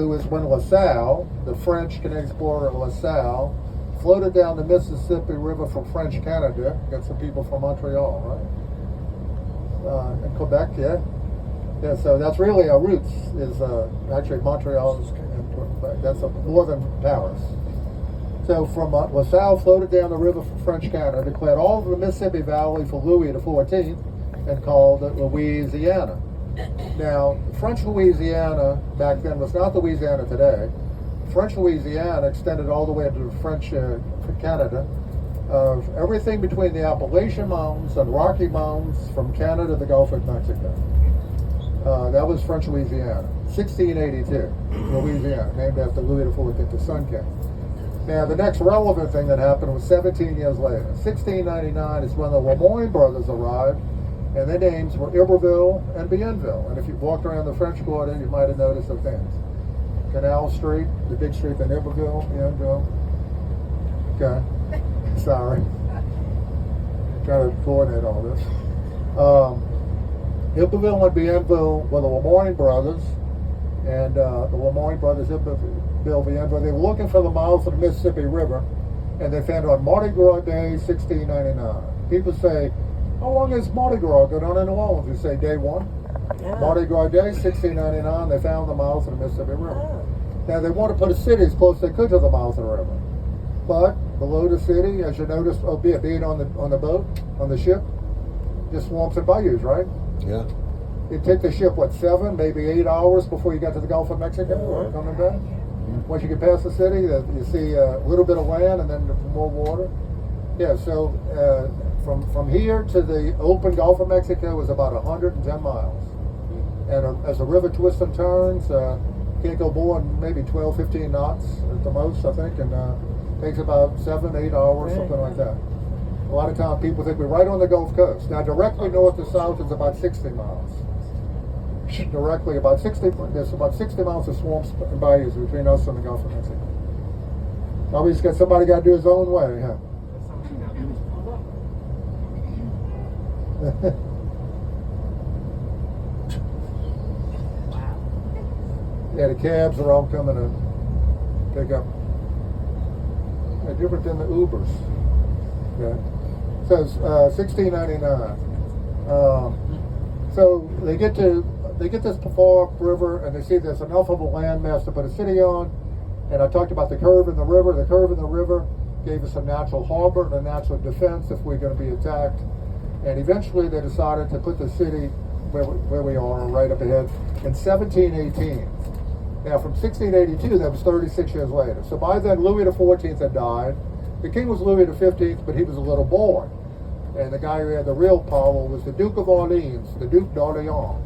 is when LaSalle, the French-Canadian explorer LaSalle, floated down the Mississippi River from French Canada. Got some people from Montreal, right? And Quebec, yeah. Yeah, so that's really our roots, is actually Montreal and Quebec. That's more than Paris. So from LaSalle floated down the river from French Canada, declared all of the Mississippi Valley for Louis XIV, and called it Louisiana. Now, French Louisiana back then was not Louisiana today. French Louisiana extended all the way to the French Canada, of everything between the Appalachian Mountains and Rocky Mountains from Canada to the Gulf of Mexico. That was French Louisiana. 1682, Louisiana, named after Louis XIV, the Sun King. Now, the next relevant thing that happened was 17 years later. 1699 is when the Lemoyne brothers arrived, and their names were Iberville and Bienville. And if you walked around the French Quarter, you might have noticed some things. Canal Street, the big street in Iberville, Bienville. Okay, sorry. Trying to coordinate all this. Iberville and Bienville were the Lemoyne brothers, and the Lemoyne brothers, Bill Bienville, they were looking for the mouth of the Mississippi River, and they found it on Mardi Gras Day, 1699. People say, how long is Mardi Gras go down in New Orleans? You say day one. Yeah. Mardi Gras Day, 1699, they found the mouth of the Mississippi River. Oh. Now, they wanted to put a city as close as they could to the mouth of the river. But below the city, as you notice, being on the boat, on the ship, just swamps and bayous, right? Yeah. It'd take the ship, 7, maybe 8 hours before you got to the Gulf of Mexico, coming back. Once you get past the city, you see a little bit of land and then more water. Yeah, so from here to the open Gulf of Mexico is about 110 miles. And as the river twists and turns, can't go more than maybe 12, 15 knots at the most, I think, and takes about 7, 8 hours, something like that. A lot of times people think we're right on the Gulf Coast. Now, directly north to south is about 60 miles. Directly about 60, there's about 60 miles of swamps and bayous between us and the Gulf of Mexico. Probably just somebody got to do his own way, huh? Yeah, the cabs are all coming to pick up. They're different than the Ubers. Okay. So 1699. So they get this far up river, and they see there's enough of a landmass to put a city on. And I talked about the curve in the river. The curve in the river gave us a natural harbor and a natural defense if we're going to be attacked. And eventually they decided to put the city where we are, right up ahead, in 1718. Now, from 1682, that was 36 years later. So by then, Louis XIV had died. The king was Louis XV, but he was a little boy. And the guy who had the real power was the Duke of Orleans, the Duke d'Orléans,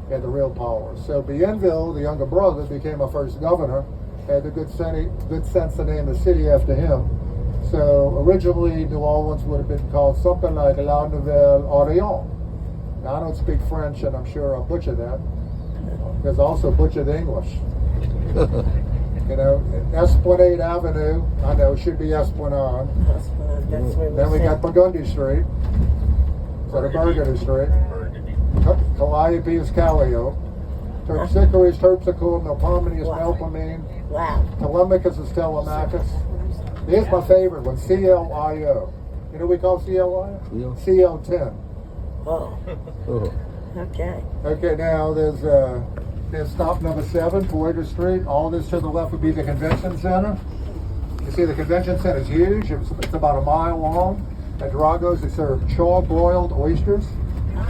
had the real power. So Bienville, the younger brother, became our first governor, had the good sense to name the city after him. So originally, New Orleans would have been called something like La Nouvelle Orléans. Now, I don't speak French, and I'm sure I'll butcher that, because I also butchered English. You know, Esplanade Avenue, I know, should be Esplanade. Then we got Burgundy Street, so the Burgundy Street. Calliope is Callio. Terpsichore is Terpsichore, Melpomene is Melpomene. Wow. Telemachus is Telemachus. Here's my favorite one, CLIO. You know what we call CLIO? Yeah. Oh. CL10. Oh. Okay. Okay, now there's stop number 7, Poydras Street. All this to the left would be the convention center. You see the convention center is huge. It's about a mile long. At Drago's, they serve char-broiled oysters.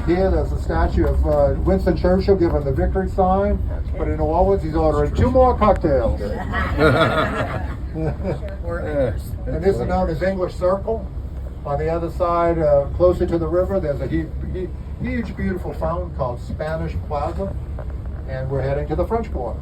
Here, there's a statue of Winston Churchill giving the victory sign. Okay. But in New Orleans, he's ordering 2 more cocktails. And this is known as English Circle. On the other side, closer to the river, there's a huge, beautiful fountain called Spanish Plaza. And we're heading to the French Quarter.